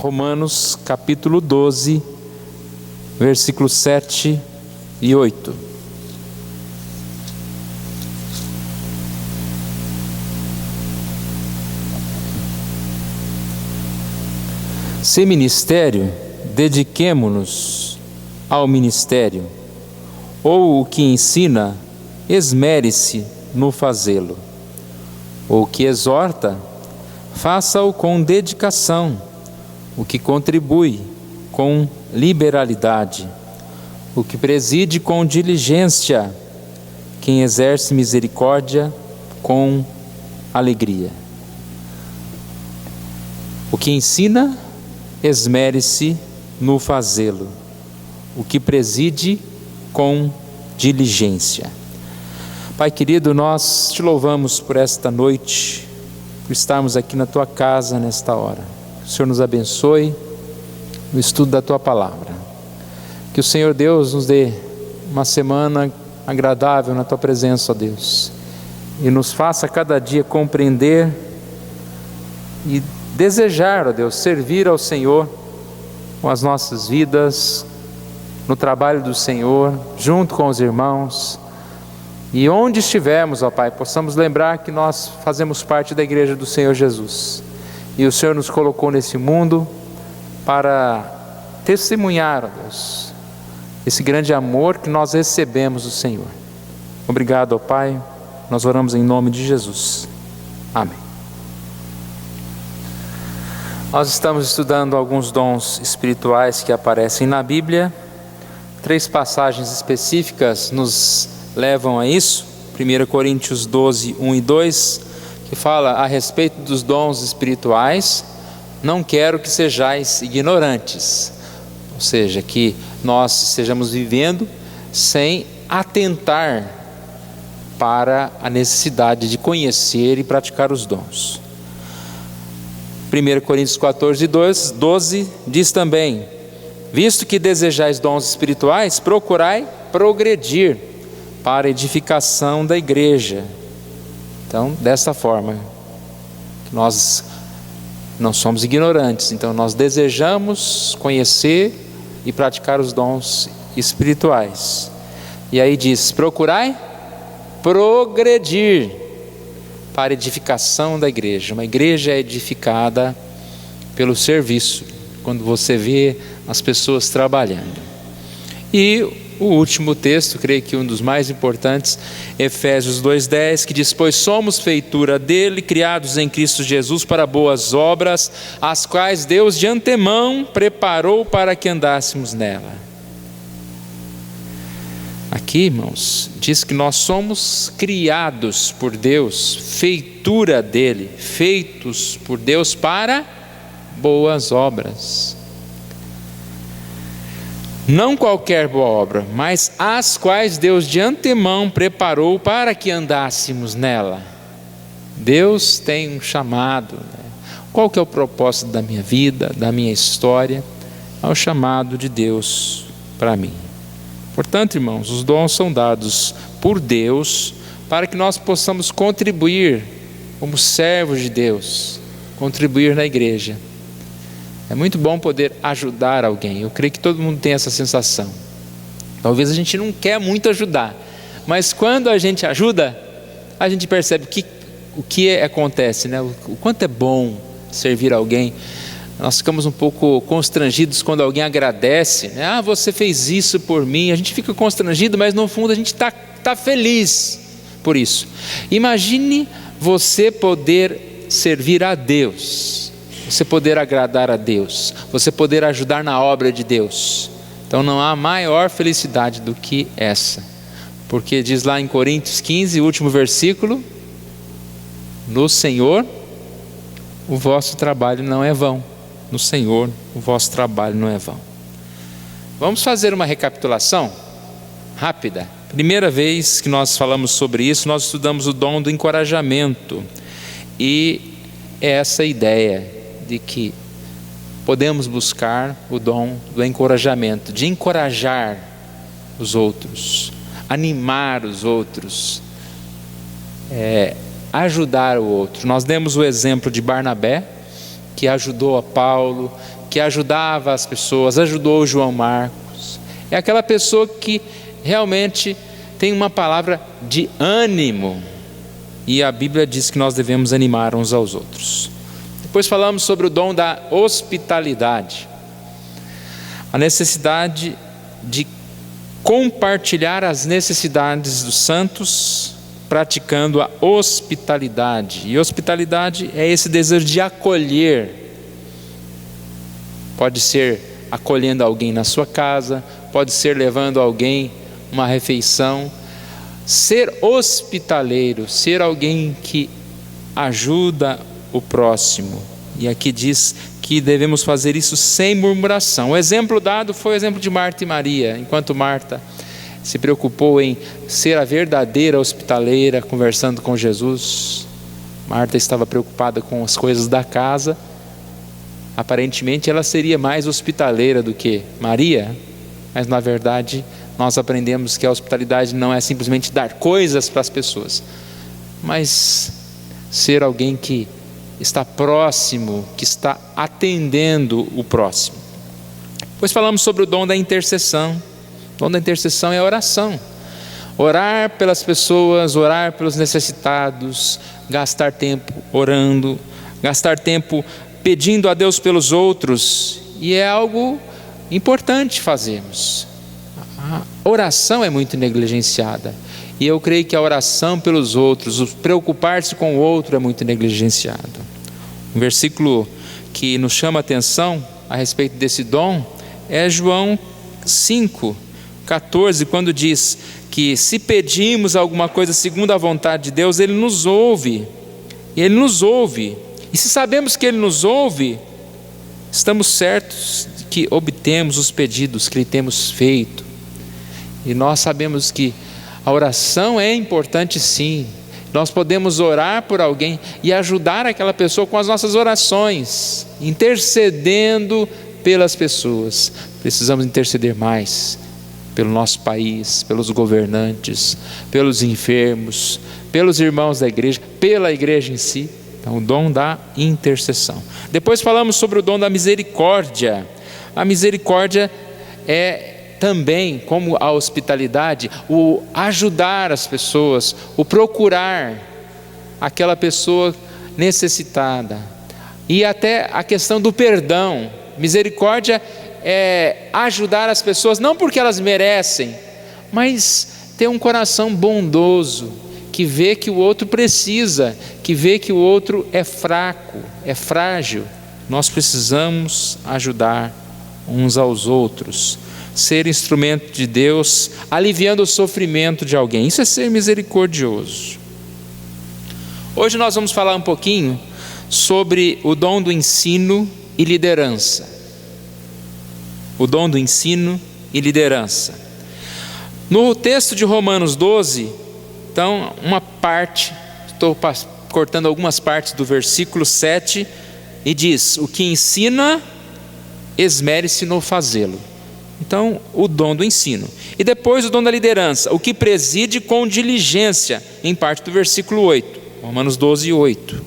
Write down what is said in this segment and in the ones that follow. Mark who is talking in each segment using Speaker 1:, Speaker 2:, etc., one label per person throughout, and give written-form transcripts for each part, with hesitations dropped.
Speaker 1: Romanos capítulo 12, versículos 7 e 8. Se ministério, dediquemo-nos ao ministério, ou o que ensina, esmere-se no fazê-lo, ou o que exorta, faça-o com dedicação, o que contribui com liberalidade, o que preside com diligência, quem exerce misericórdia com alegria. O que ensina, esmere-se no fazê-lo, o que preside com diligência. Pai querido, nós te louvamos por esta noite, por estarmos aqui na tua casa nesta hora. Que o Senhor nos abençoe no estudo da tua palavra. Que o Senhor Deus nos dê uma semana agradável na tua presença, ó Deus, e nos faça cada dia compreender e desejar, ó Deus, servir ao Senhor com as nossas vidas, no trabalho do Senhor, junto com os irmãos, e onde estivermos, ó Pai, possamos lembrar que nós fazemos parte da igreja do Senhor Jesus, e o Senhor nos colocou nesse mundo para testemunhar, ó Deus, esse grande amor que nós recebemos do Senhor. Obrigado, ó Pai, nós oramos em nome de Jesus. Amém. Nós estamos estudando alguns dons espirituais que aparecem na Bíblia. 3 passagens específicas nos levam a isso. 1 Coríntios 12, 1 e 2, que fala a respeito dos dons espirituais. Não quero que sejais ignorantes, ou seja, que nós estejamos vivendo sem atentar para a necessidade de conhecer e praticar os dons. 1 Coríntios 14, 12 diz também: visto que desejais dons espirituais, procurai progredir para a edificação da igreja. Então, desta forma, nós não somos ignorantes, então nós desejamos conhecer e praticar os dons espirituais. E aí diz: procurai progredir para a edificação da igreja. Uma igreja é edificada pelo serviço, quando você vê as pessoas trabalhando. E o último texto, creio que um dos mais importantes, Efésios 2:10, que diz: pois somos feitura dele, criados em Cristo Jesus para boas obras, as quais Deus de antemão preparou para que andássemos nela. Aqui, irmãos, diz que nós somos criados por Deus, feitura dele, feitos por Deus para boas obras. Não qualquer boa obra, mas as quais Deus de antemão preparou para que andássemos nela. Deus tem um chamado, né? Qual que é o propósito da minha vida, da minha história? É o chamado de Deus para mim. Portanto, irmãos, os dons são dados por Deus para que nós possamos contribuir como servos de Deus, contribuir na igreja. É muito bom poder ajudar alguém. Eu creio que todo mundo tem essa sensação. Talvez a gente não quer muito ajudar, mas quando a gente ajuda, a gente percebe o que acontece, né? O quanto é bom servir alguém. Nós ficamos um pouco constrangidos quando alguém agradece, né? Ah, você fez isso por mim. A gente fica constrangido, mas no fundo a gente está feliz por isso. Imagine você poder servir a Deus, você poder agradar a Deus, você poder ajudar na obra de Deus. Então não há maior felicidade do que essa, porque diz lá em Coríntios 15, último versículo: no Senhor o vosso trabalho não é vão. No Senhor o vosso trabalho não é vão. Vamos fazer uma recapitulação rápida. Primeira vez que nós falamos sobre isso, nós estudamos o dom do encorajamento. E é essa ideia de que podemos buscar o dom do encorajamento, de encorajar os outros, animar os outros, ajudar o outro. Nós demos o exemplo de Barnabé, que ajudou a Paulo, que ajudava as pessoas, ajudou o João Marcos. É aquela pessoa que realmente tem uma palavra de ânimo. E a Bíblia diz que nós devemos animar uns aos outros. Depois falamos sobre o dom da hospitalidade. A necessidade de compartilhar as necessidades dos santos, praticando a hospitalidade. E hospitalidade é esse desejo de acolher. Pode ser acolhendo alguém na sua casa, pode ser levando alguém uma refeição. Ser hospitaleiro, ser alguém que ajuda o próximo. E aqui diz que devemos fazer isso sem murmuração. O exemplo dado foi o exemplo de Marta e Maria. Enquanto Marta se preocupou em ser a verdadeira hospitaleira, conversando com Jesus, Marta estava preocupada com as coisas da casa. Aparentemente ela seria mais hospitaleira do que Maria, mas na verdade nós aprendemos que a hospitalidade não é simplesmente dar coisas para as pessoas, mas ser alguém que está próximo, que está atendendo o próximo. Depois falamos sobre o dom da intercessão. O dom da intercessão é a oração. Orar pelas pessoas, orar pelos necessitados, gastar tempo orando, gastar tempo pedindo a Deus pelos outros, e é algo importante fazermos. A oração é muito negligenciada, e eu creio que a oração pelos outros, o preocupar-se com o outro é muito negligenciado. Um versículo que nos chama a atenção a respeito desse dom é João 5,14, quando diz que se pedimos alguma coisa segundo a vontade de Deus, Ele nos ouve, e Ele nos ouve. E se sabemos que Ele nos ouve, estamos certos de que obtemos os pedidos que lhe temos feito. E nós sabemos que a oração é importante, sim. Nós podemos orar por alguém e ajudar aquela pessoa com as nossas orações, intercedendo pelas pessoas. Precisamos interceder mais pelo nosso país, pelos governantes, pelos enfermos, pelos irmãos da igreja, pela igreja em si. Então, o dom da intercessão. Depois falamos sobre o dom da misericórdia. A misericórdia é também, como a hospitalidade, o ajudar as pessoas, o procurar aquela pessoa necessitada. E até a questão do perdão. Misericórdia é ajudar as pessoas, não porque elas merecem, mas ter um coração bondoso, que vê que o outro precisa, que vê que o outro é fraco, é frágil. Nós precisamos ajudar uns aos outros, ser instrumento de Deus, aliviando o sofrimento de alguém. Isso é ser misericordioso. Hoje nós vamos falar um pouquinho sobre o dom do ensino e liderança. O dom do ensino e liderança. No texto de Romanos 12, então, uma parte, estou cortando algumas partes do versículo 7, e diz: o que ensina, esmere-se no fazê-lo. Então, o dom do ensino. E depois o dom da liderança, o que preside com diligência, em parte do versículo 8, Romanos 12, 8.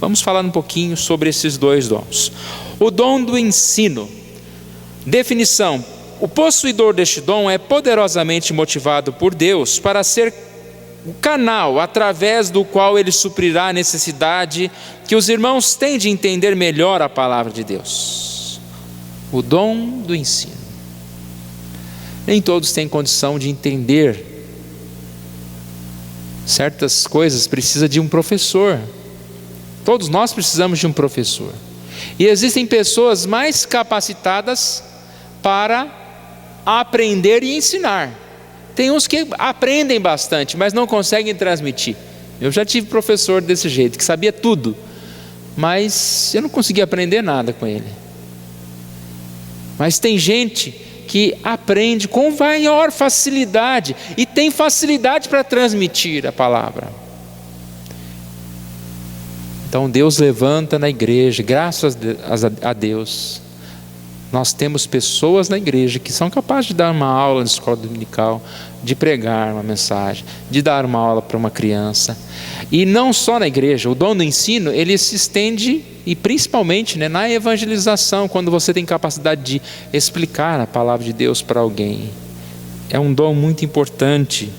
Speaker 1: Vamos falar um pouquinho sobre esses dois dons. O dom do ensino. Definição: o possuidor deste dom é poderosamente motivado por Deus para ser o canal através do qual ele suprirá a necessidade que os irmãos têm de entender melhor a palavra de Deus. O dom do ensino. Nem todos têm condição de entender certas coisas, precisa de um professor. Todos nós precisamos de um professor. E existem pessoas mais capacitadas para aprender e ensinar. Tem uns que aprendem bastante, mas não conseguem transmitir. Eu já tive professor desse jeito, que sabia tudo, mas eu não conseguia aprender nada com ele. Mas tem gente que aprende com maior facilidade e tem facilidade para transmitir a palavra. Então Deus levanta na igreja, graças a Deus, Nós temos pessoas na igreja que são capazes de dar uma aula na escola dominical, de pregar uma mensagem, de dar uma aula para uma criança. E não só na igreja, o dom do ensino, ele se estende, e principalmente, né, na evangelização, quando você tem capacidade de explicar a palavra de Deus para alguém. É um dom muito importante.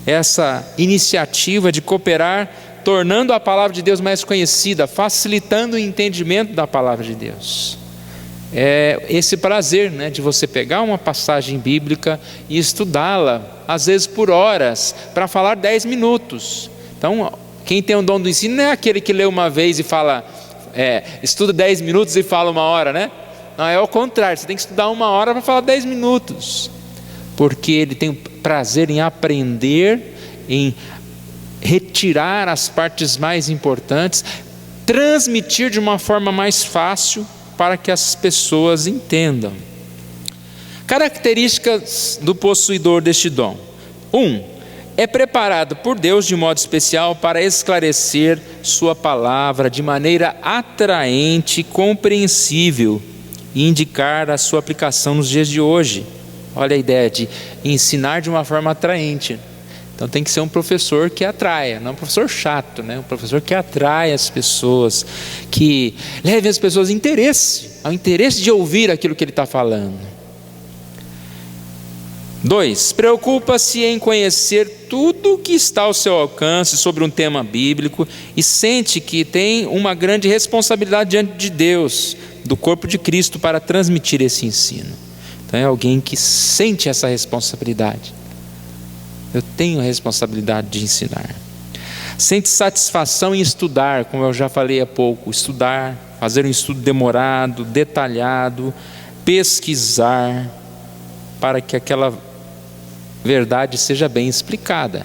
Speaker 1: Essa iniciativa de cooperar, tornando a palavra de Deus mais conhecida, facilitando o entendimento da palavra de Deus. É esse prazer, né, de você pegar uma passagem bíblica e estudá-la, às vezes por horas, para falar 10 minutos. Então, quem tem o dom do ensino não é aquele que lê uma vez e fala, estuda 10 minutos e fala 1 hora, né? Não, é o contrário, você tem que estudar 1 hora para falar 10 minutos. Porque ele tem prazer em aprender, em retirar as partes mais importantes, transmitir de uma forma mais fácil, para que as pessoas entendam. Características do possuidor deste dom. 1. É preparado por Deus de modo especial para esclarecer sua palavra de maneira atraente e compreensível e indicar a sua aplicação nos dias de hoje. Olha a ideia de ensinar de uma forma atraente. Então tem que ser um professor que atraia, não um professor chato, né? Um professor que atrai as pessoas, que leve as pessoas ao interesse de ouvir aquilo que ele está falando. 2. Preocupa-se em conhecer tudo o que está ao seu alcance sobre um tema bíblico e sente que tem uma grande responsabilidade diante de Deus, do corpo de Cristo, para transmitir esse ensino. Então é alguém que sente essa responsabilidade. Eu tenho a responsabilidade de ensinar. Sente satisfação em estudar, como eu já falei há pouco, estudar, fazer um estudo demorado, detalhado, pesquisar, para que aquela verdade seja bem explicada.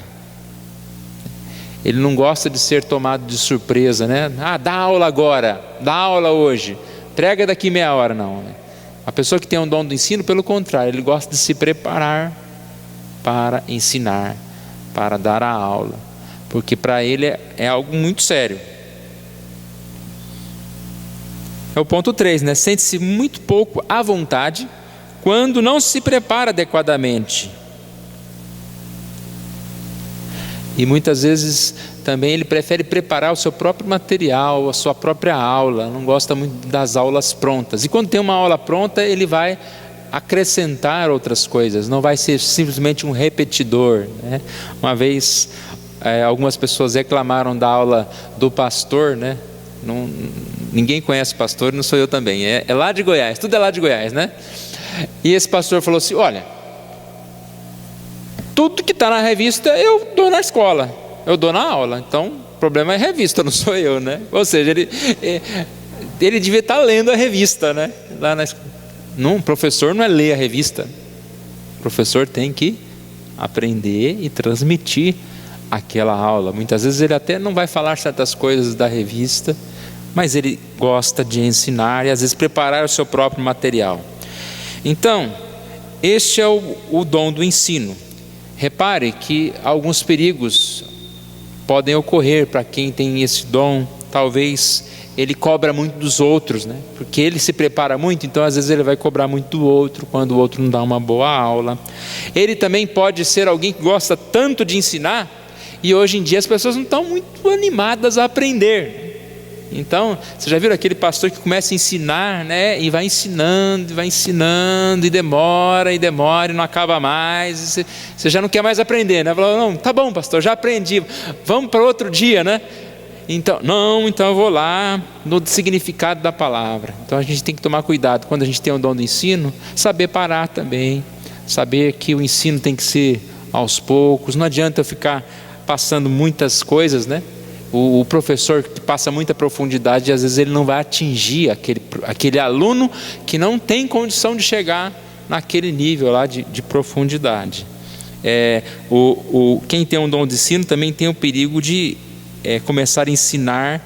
Speaker 1: Ele não gosta de ser tomado de surpresa, né? Dá aula agora, dá aula hoje, prega daqui meia hora, não. A pessoa que tem um dom do ensino, pelo contrário, ele gosta de se preparar para ensinar, para dar a aula, porque para ele é algo muito sério. É o ponto 3, né? Sente-se muito pouco à vontade quando não se prepara adequadamente. E muitas vezes também ele prefere preparar o seu próprio material, a sua própria aula, não gosta muito das aulas prontas. E quando tem uma aula pronta, ele vai acrescentar outras coisas, não vai ser simplesmente um repetidor, né? Uma vez algumas pessoas reclamaram da aula do pastor, né? Ninguém conhece o pastor, não sou eu também, é lá de Goiás, tudo é lá de Goiás, né? E esse pastor falou assim: olha, tudo que está na revista eu dou na escola, eu dou na aula, então o problema é a revista, não sou eu, né? Ou seja, ele devia estar lendo a revista, né? Lá na escola. Não, professor não é ler a revista. O professor tem que aprender e transmitir aquela aula. Muitas vezes ele até não vai falar certas coisas da revista, mas ele gosta de ensinar e às vezes preparar o seu próprio material. Então, este é o dom do ensino. Repare que alguns perigos podem ocorrer para quem tem esse dom. Talvez ele cobra muito dos outros, né? Porque ele se prepara muito, então às vezes ele vai cobrar muito do outro, quando o outro não dá uma boa aula. Ele também pode ser alguém que gosta tanto de ensinar, e hoje em dia as pessoas não estão muito animadas a aprender. Então, você já viu aquele pastor que começa a ensinar, né? E vai ensinando, e demora, e não acaba mais, e você já não quer mais aprender, né? Fala, não, tá bom pastor, já aprendi, vamos para outro dia, né? Então eu vou lá no significado da palavra. Então a gente tem que tomar cuidado quando a gente tem o dom do ensino, saber parar também, saber que o ensino tem que ser aos poucos. Não adianta eu ficar passando muitas coisas, né? O professor que passa muita profundidade, às vezes ele não vai atingir aquele aluno que não tem condição de chegar naquele nível lá de profundidade. Quem tem um dom de ensino também tem o perigo de começar a ensinar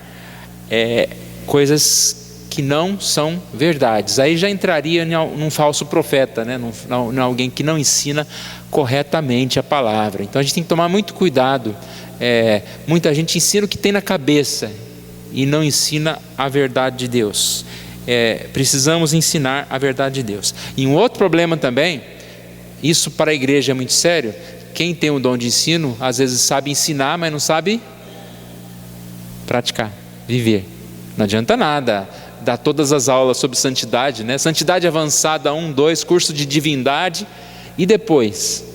Speaker 1: coisas que não são verdades. Aí já entraria num falso profeta, né? Num alguém que não ensina corretamente a palavra. Então a gente tem que tomar muito cuidado. Muita gente ensina o que tem na cabeça e não ensina a verdade de Deus. precisamos ensinar a verdade de Deus. E um outro problema também, isso para a igreja é muito sério, quem tem o dom de ensino, às vezes sabe ensinar, mas não sabe praticar, viver. Não adianta nada dar todas as aulas sobre santidade, né? Santidade avançada 1, 2, curso de divindade, e depois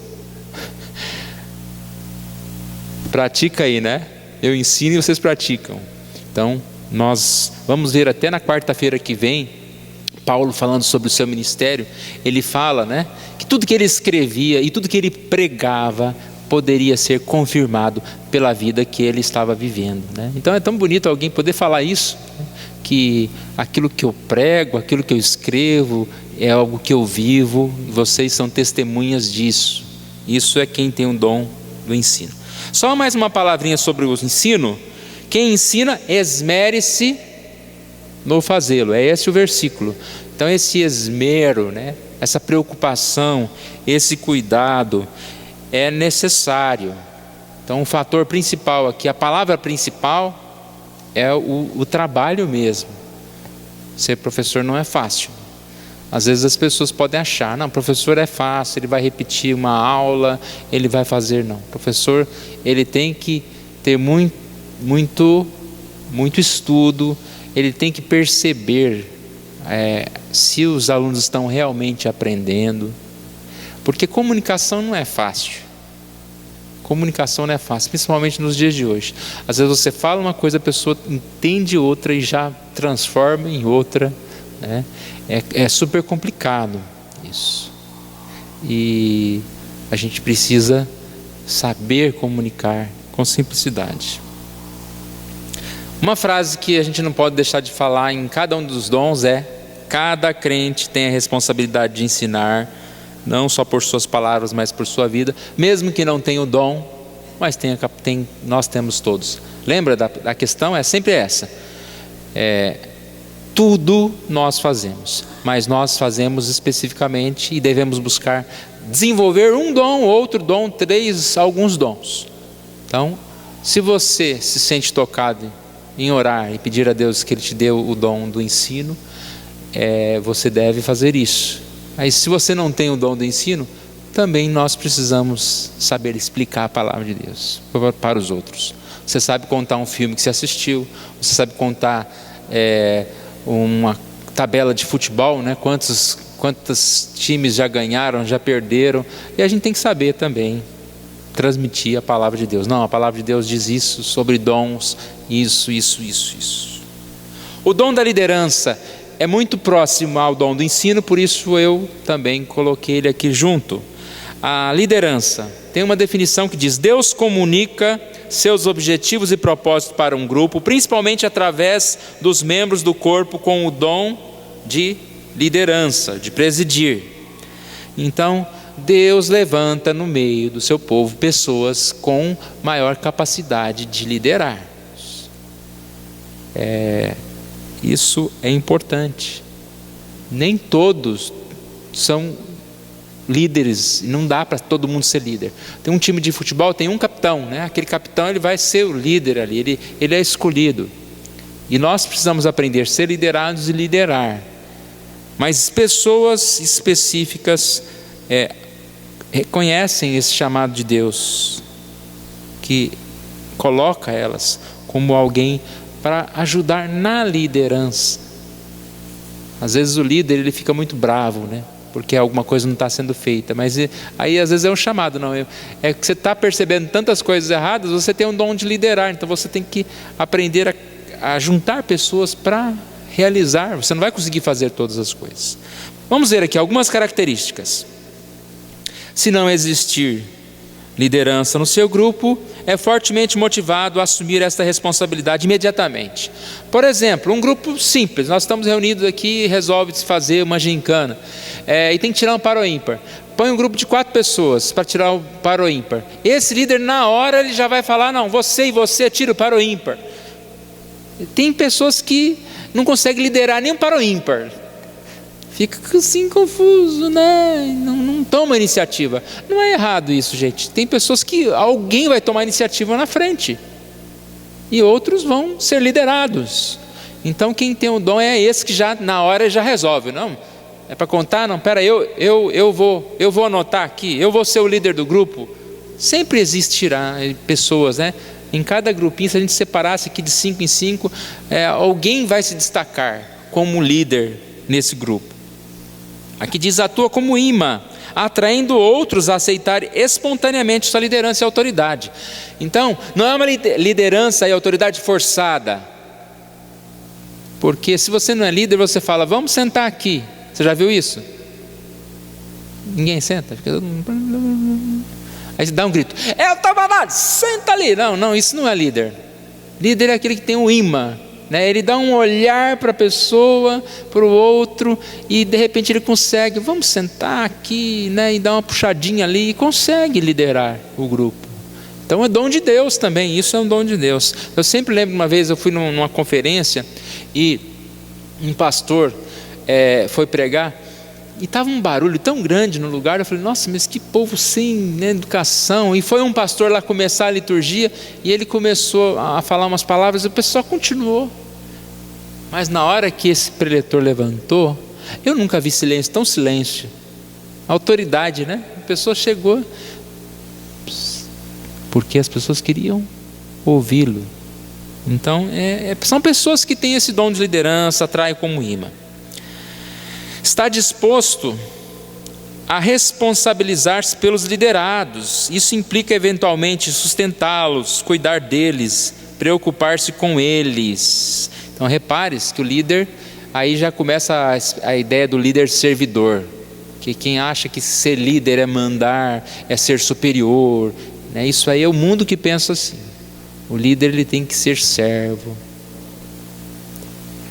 Speaker 1: pratica aí, né? Eu ensino e vocês praticam. Então nós vamos ver até na quarta-feira que vem, Paulo falando sobre o seu ministério, ele fala, né, que tudo que ele escrevia e tudo que ele pregava poderia ser confirmado pela vida que ele estava vivendo, né? Então é tão bonito alguém poder falar isso, né? Que aquilo que eu prego, aquilo que eu escrevo é algo que eu vivo, e vocês são testemunhas disso. Isso é quem tem o dom do ensino. Só mais uma palavrinha sobre o ensino. Quem ensina, esmere-se no fazê-lo. É esse o versículo. Então esse esmero, né? Essa preocupação, esse cuidado é necessário. Então o fator principal aqui, a palavra principal é o trabalho mesmo. Ser professor não é fácil. Às vezes as pessoas podem achar, não, professor é fácil, ele vai repetir uma aula, ele vai fazer, não. Professor, ele tem que ter muito estudo, ele tem que perceber se os alunos estão realmente aprendendo, porque comunicação não é fácil. Comunicação não é fácil, principalmente nos dias de hoje. Às vezes você fala uma coisa, a pessoa entende outra e já transforma em outra, né? É super complicado isso. E a gente precisa saber comunicar com simplicidade. Uma frase que a gente não pode deixar de falar em cada um dos dons é: cada crente tem a responsabilidade de ensinar, não só por suas palavras, mas por sua vida, mesmo que não tenha o dom, mas nós temos todos. Lembra da questão? É sempre essa. Tudo nós fazemos, mas nós fazemos especificamente e devemos buscar desenvolver um dom, outro dom, alguns dons. Então, se você se sente tocado em orar e pedir a Deus que Ele te dê o dom do ensino, você deve fazer isso. Aí, se você não tem o dom do ensino, também nós precisamos saber explicar a palavra de Deus para os outros. Você sabe contar um filme que você assistiu, você sabe contar uma tabela de futebol, né? Quantos times já ganharam, já perderam, e a gente tem que saber também transmitir a palavra de Deus. Não, a palavra de Deus diz isso sobre dons, isso. O dom da liderança é muito próximo ao dom do ensino, por isso eu também coloquei ele aqui junto. A liderança tem uma definição que diz: Deus comunica seus objetivos e propósitos para um grupo, principalmente através dos membros do corpo, com o dom de liderança, de presidir. Então, Deus levanta no meio do seu povo pessoas com maior capacidade de liderar. Isso é importante. Nem todos são líderes, não dá para todo mundo ser líder. Tem um time de futebol, tem um capitão, né? Aquele capitão, ele vai ser o líder ali, ele é escolhido. E nós precisamos aprender a ser liderados e liderar. Mas pessoas específicas reconhecem esse chamado de Deus, que coloca elas como alguém para ajudar na liderança. Às vezes o líder ele fica muito bravo, né? Porque alguma coisa não está sendo feita, mas aí às vezes é um chamado, não, é que você está percebendo tantas coisas erradas, você tem um dom de liderar, então você tem que aprender a juntar pessoas para realizar. Você não vai conseguir fazer todas as coisas. Vamos ver aqui algumas características. Se não existir liderança no seu grupo, é fortemente motivado a assumir esta responsabilidade imediatamente. Por exemplo, um grupo simples, nós estamos reunidos aqui e resolve fazer uma gincana, e tem que tirar um par ou ímpar. Põe um grupo de 4 pessoas para tirar o par ou ímpar. Esse líder, na hora, ele já vai falar: não, você e você tira o par ou ímpar. Tem pessoas que não conseguem liderar nem um par ou ímpar. Fica assim confuso, né? Não toma iniciativa. Não é errado isso, gente. Tem pessoas que alguém vai tomar iniciativa na frente, e outros vão ser liderados. Então quem tem o dom é esse que já na hora já resolve. Não, é para contar? Não, espera, eu vou anotar aqui, eu vou ser o líder do grupo. Sempre existirá pessoas, né? Em cada grupinho, se a gente separasse aqui de 5 em 5, alguém vai se destacar como líder nesse grupo. Aqui diz: atua como imã, atraindo outros a aceitarem espontaneamente sua liderança e autoridade. Então, não é uma liderança e autoridade forçada. Porque se você não é líder, você fala: vamos sentar aqui. Você já viu isso? Ninguém senta. Aí você dá um grito: eu estou mandando, senta ali. Não, isso não é líder. Líder é aquele que tem um imã, né? Ele dá um olhar para a pessoa, para o outro, e de repente ele consegue: vamos sentar aqui, né? E dar uma puxadinha ali, e consegue liderar o grupo. Então é dom de Deus também, isso é um dom de Deus. Eu sempre lembro, uma vez eu fui numa conferência e um pastor foi pregar, e estava um barulho tão grande no lugar. Eu falei: nossa, mas que povo sem educação. E foi um pastor lá começar a liturgia, e ele começou a falar umas palavras, e o pessoal continuou. Mas na hora que esse preletor levantou, eu nunca vi silêncio, tão silêncio. Autoridade, né? A pessoa chegou, porque as pessoas queriam ouvi-lo. Então são pessoas que têm esse dom de liderança, atraem como imã. Está disposto a responsabilizar-se pelos liderados. Isso implica eventualmente sustentá-los, cuidar deles, preocupar-se com eles. Então repare que o líder, aí já começa a ideia do líder servidor, que quem acha que ser líder é mandar, é ser superior, né? Isso aí é o mundo que pensa assim. O líder, ele tem que ser servo.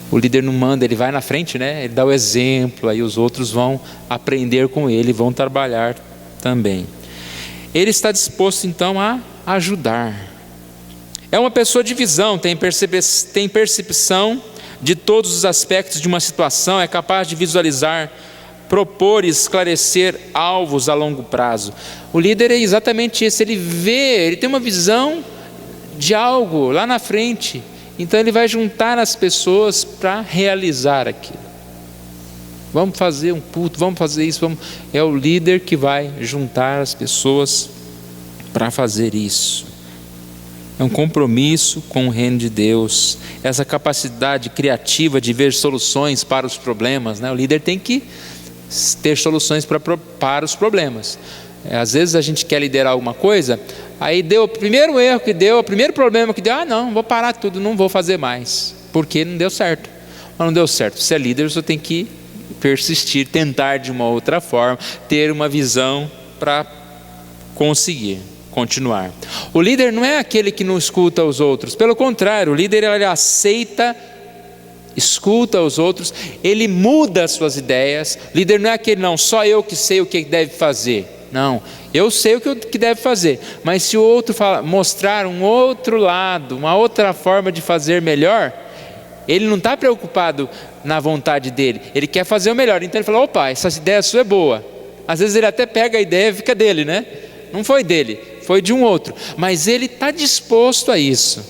Speaker 1: O líder não manda, ele vai na frente, né? Ele dá o exemplo, aí os outros vão aprender com ele, vão trabalhar também. Ele está disposto então a ajudar. É uma pessoa de visão, tem percepção de todos os aspectos de uma situação, é capaz de visualizar, propor e esclarecer alvos a longo prazo. O líder é exatamente isso, ele vê, ele tem uma visão de algo lá na frente. Então ele vai juntar as pessoas para realizar aquilo. Vamos fazer um culto, vamos fazer isso. É o líder que vai juntar as pessoas para fazer isso. É um compromisso com o reino de Deus. Essa capacidade criativa de ver soluções para os problemas, né? O líder tem que ter soluções para os problemas. Às vezes a gente quer liderar alguma coisa, aí deu o primeiro erro que deu, o primeiro problema que deu: não, vou parar tudo, não vou fazer mais, porque não deu certo. Mas não deu certo. Se é líder, você tem que persistir, tentar de uma outra forma, ter uma visão para conseguir continuar. O líder não é aquele que não escuta os outros, pelo contrário, o líder, ele aceita, escuta os outros, ele muda as suas ideias. O líder não é aquele: não, só eu que sei o que deve fazer. Não, eu sei o que deve fazer, mas se o outro mostrar um outro lado, uma outra forma de fazer melhor, ele não está preocupado na vontade dele, ele quer fazer o melhor. Então ele fala: opa, essa ideia sua é boa. Às vezes ele até pega a ideia e fica dele, né? Não foi dele, foi de um outro, mas ele está disposto a isso.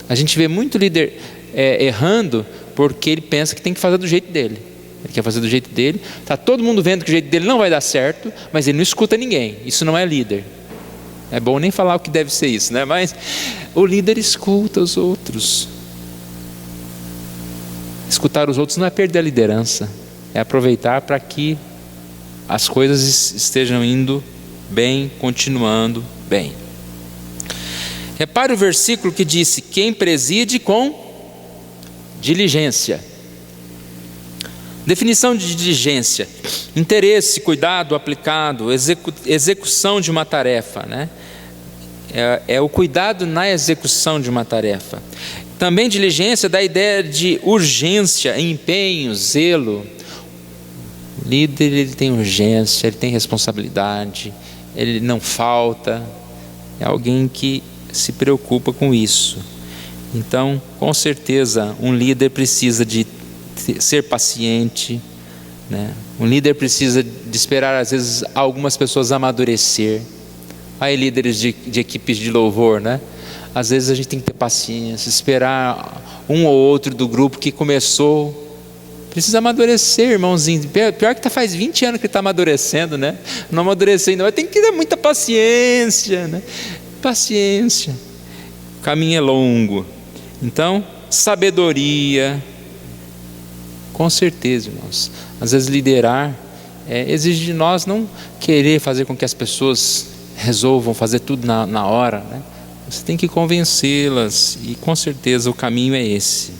Speaker 1: A gente vê muito líder errando porque ele pensa que tem que fazer do jeito dele. Ele quer fazer do jeito dele, está todo mundo vendo que o jeito dele não vai dar certo, mas ele não escuta ninguém. Isso não é líder. É bom nem falar o que deve ser isso, né? Mas o líder escuta os outros. Escutar os outros não é perder a liderança, é aproveitar para que as coisas estejam indo bem, continuando bem. Repare o versículo que disse: quem preside com diligência. Definição de diligência: interesse, cuidado aplicado, execução de uma tarefa, né? É o cuidado na execução de uma tarefa. Também diligência dá a ideia de urgência, empenho, zelo. O líder, ele tem urgência, ele tem responsabilidade, ele não falta. É alguém que se preocupa com isso. Então, com certeza, um líder precisa de ser paciente, né? Um líder precisa de esperar, às vezes, algumas pessoas amadurecer. Aí líderes de equipes de louvor, né? às vezes a gente tem que ter paciência, esperar um ou outro do grupo que começou. Precisa amadurecer, irmãozinho. Pior que faz 20 anos que ele está amadurecendo, né? Não amadureceu ainda, mas tem que ter muita paciência, né? Paciência. O caminho é longo. Então, sabedoria. Com certeza, irmãos. Às vezes liderar exige de nós não querer fazer com que as pessoas resolvam fazer tudo na hora, né? Você tem que convencê-las, e com certeza o caminho é esse.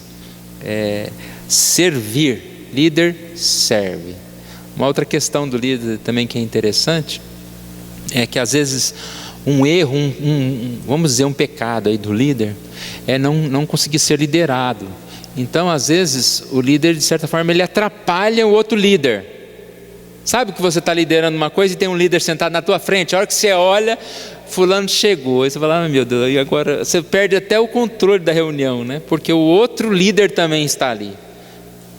Speaker 1: Servir. Líder serve. Uma outra questão do líder também que é interessante é que às vezes um erro, vamos dizer um pecado aí do líder é não conseguir ser liderado. Então às vezes o líder, de certa forma, ele atrapalha o outro líder. Sabe que você está liderando uma coisa e tem um líder sentado na tua frente, a hora que você olha, fulano chegou, aí você fala, meu Deus, e agora você perde até o controle da reunião, né? Porque o outro líder também está ali.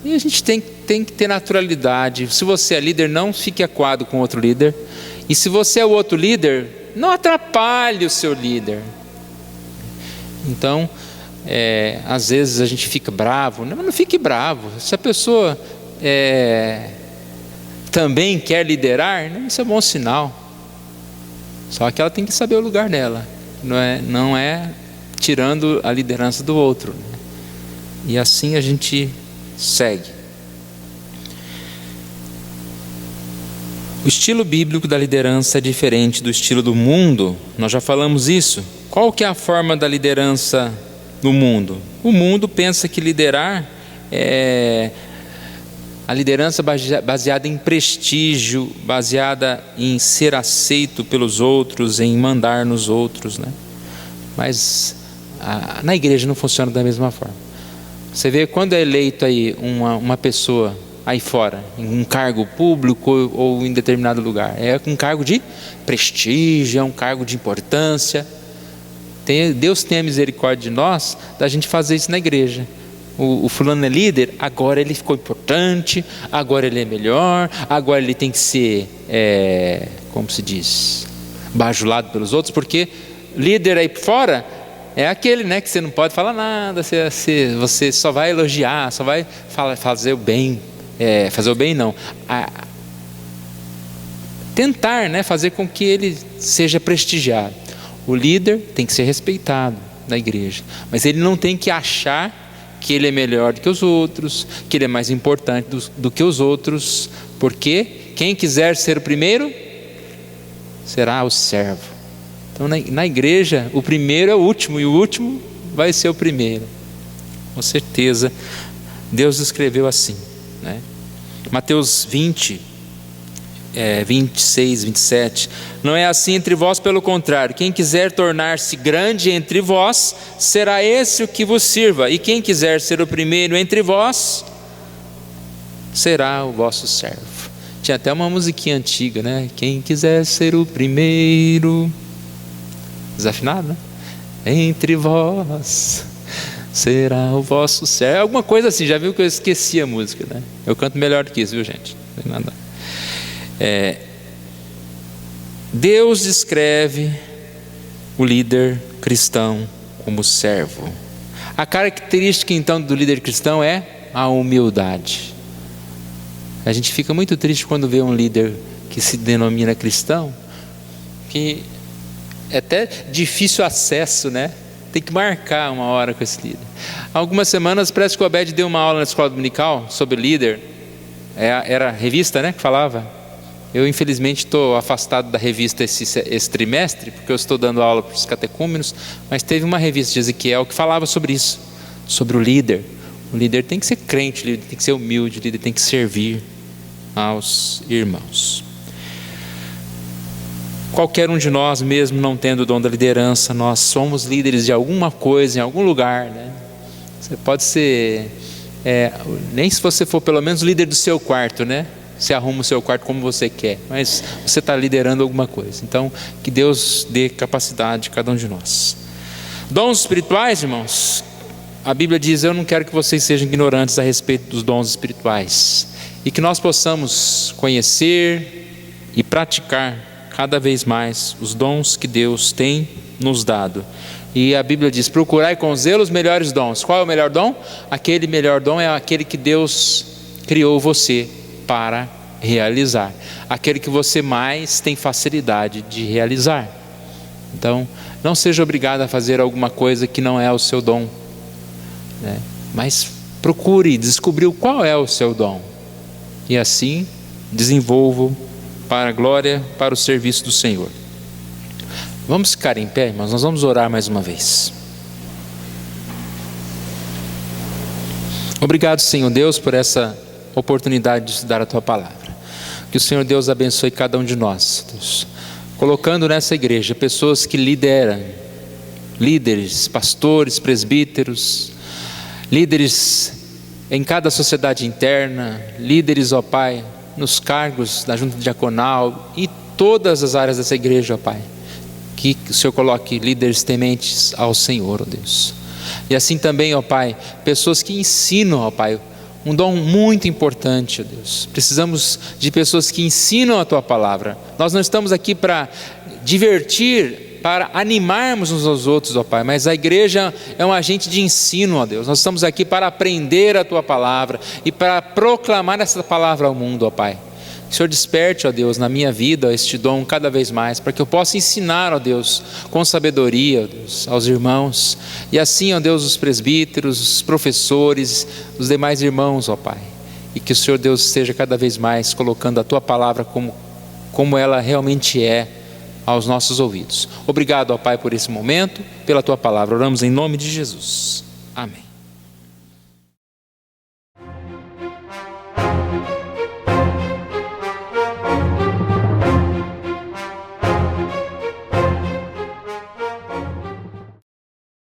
Speaker 1: E a gente tem que ter naturalidade. Se você é líder, não fique acuado com outro líder. E se você é o outro líder, não atrapalhe o seu líder. Então, às vezes a gente fica bravo. Não fique bravo. Se a pessoa também quer liderar, isso é bom sinal. Só que ela tem que saber o lugar dela. Não é tirando a liderança do outro, né? E assim a gente segue. O estilo bíblico da liderança é diferente do estilo do mundo. Nós já falamos isso. Qual que é a forma da liderança no mundo? O mundo pensa que liderar é a liderança baseada em prestígio, baseada em ser aceito pelos outros, em mandar nos outros, né? Mas na igreja não funciona da mesma forma. Você vê quando é eleito aí uma pessoa aí fora, em um cargo público ou em determinado lugar, é um cargo de prestígio, é um cargo de importância. Deus tem a misericórdia de nós, da gente fazer isso na igreja. O fulano é líder, agora ele ficou importante, agora ele é melhor, agora ele tem que ser, como se diz, bajulado pelos outros, porque líder aí fora é aquele, né, que você não pode falar nada, você só vai elogiar, só vai fazer o bem, fazer o bem não, tentar, né, fazer com que ele seja prestigiado. O líder tem que ser respeitado na igreja, mas ele não tem que achar que ele é melhor do que os outros, que ele é mais importante do que os outros, porque quem quiser ser o primeiro será o servo. Então na igreja o primeiro é o último e o último vai ser o primeiro. Com certeza Deus escreveu assim, né? Mateus 20, 26, 27. Não é assim entre vós, pelo contrário, quem quiser tornar-se grande entre vós, será esse o que vos sirva, e quem quiser ser o primeiro entre vós, será o vosso servo. Tinha até uma musiquinha antiga, né? Quem quiser ser o primeiro, desafinado, né? Entre vós será o vosso servo. Alguma coisa assim, já viu que eu esqueci a música, né? Eu canto melhor do que isso, viu, gente? Não tem nada. Deus descreve o líder cristão como servo. A característica então do líder cristão é a humildade. A gente fica muito triste quando vê um líder que se denomina cristão, que é até difícil acesso, né? Tem que marcar uma hora com esse líder. Há algumas semanas parece que o Obed deu uma aula na escola dominical sobre líder. Era a revista, né, que falava. Eu infelizmente estou afastado da revista esse trimestre, porque eu estou dando aula para os catecúmenos, mas teve uma revista de Ezequiel que falava sobre isso, sobre o líder. O líder tem que ser crente, o líder tem que ser humilde, o líder tem que servir aos irmãos. Qualquer um de nós, mesmo não tendo o dom da liderança, nós somos líderes de alguma coisa, em algum lugar, né? Você pode ser, nem se você for pelo menos líder do seu quarto, né? Você arruma o seu quarto como você quer, mas você está liderando alguma coisa. Então, que Deus dê capacidade a cada um de nós. Dons espirituais, irmãos, a Bíblia diz: eu não quero que vocês sejam ignorantes a respeito dos dons espirituais, e que nós possamos conhecer e praticar cada vez mais os dons que Deus tem nos dado. E a Bíblia diz: procurai com zelo os melhores dons. Qual é o melhor dom? Aquele melhor dom é aquele que Deus criou você para realizar, aquele que você mais tem facilidade de realizar. Então, não seja obrigado a fazer alguma coisa que não é o seu dom, né? Mas procure descobrir qual é o seu dom, e assim desenvolva para a glória, para o serviço do Senhor. Vamos ficar em pé, irmãos, nós vamos orar mais uma vez. Obrigado, Senhor Deus, por essa oportunidade de estudar a Tua Palavra. Que o Senhor Deus abençoe cada um de nós, Deus, colocando nessa igreja pessoas que lideram, líderes, pastores, presbíteros, líderes em cada sociedade interna, líderes, ó Pai, nos cargos da junta diaconal e todas as áreas dessa igreja, ó Pai. Que o Senhor coloque líderes tementes ao Senhor, ó Deus. E assim também, ó Pai, pessoas que ensinam, ó Pai, um dom muito importante, ó Deus. Precisamos de pessoas que ensinam a Tua Palavra. Nós não estamos aqui para divertir, para animarmos uns aos outros, ó Pai, mas a igreja é um agente de ensino, ó Deus. Nós estamos aqui para aprender a Tua Palavra e para proclamar essa palavra ao mundo, ó Pai. Que o Senhor desperte, ó Deus, na minha vida este dom cada vez mais, para que eu possa ensinar, ó Deus, com sabedoria, ó Deus, aos irmãos, e assim, ó Deus, os presbíteros, os professores, os demais irmãos, ó Pai, e que o Senhor Deus esteja cada vez mais colocando a Tua Palavra como ela realmente é aos nossos ouvidos. Obrigado, ó Pai, por esse momento, pela Tua Palavra. Oramos em nome de Jesus. Amém.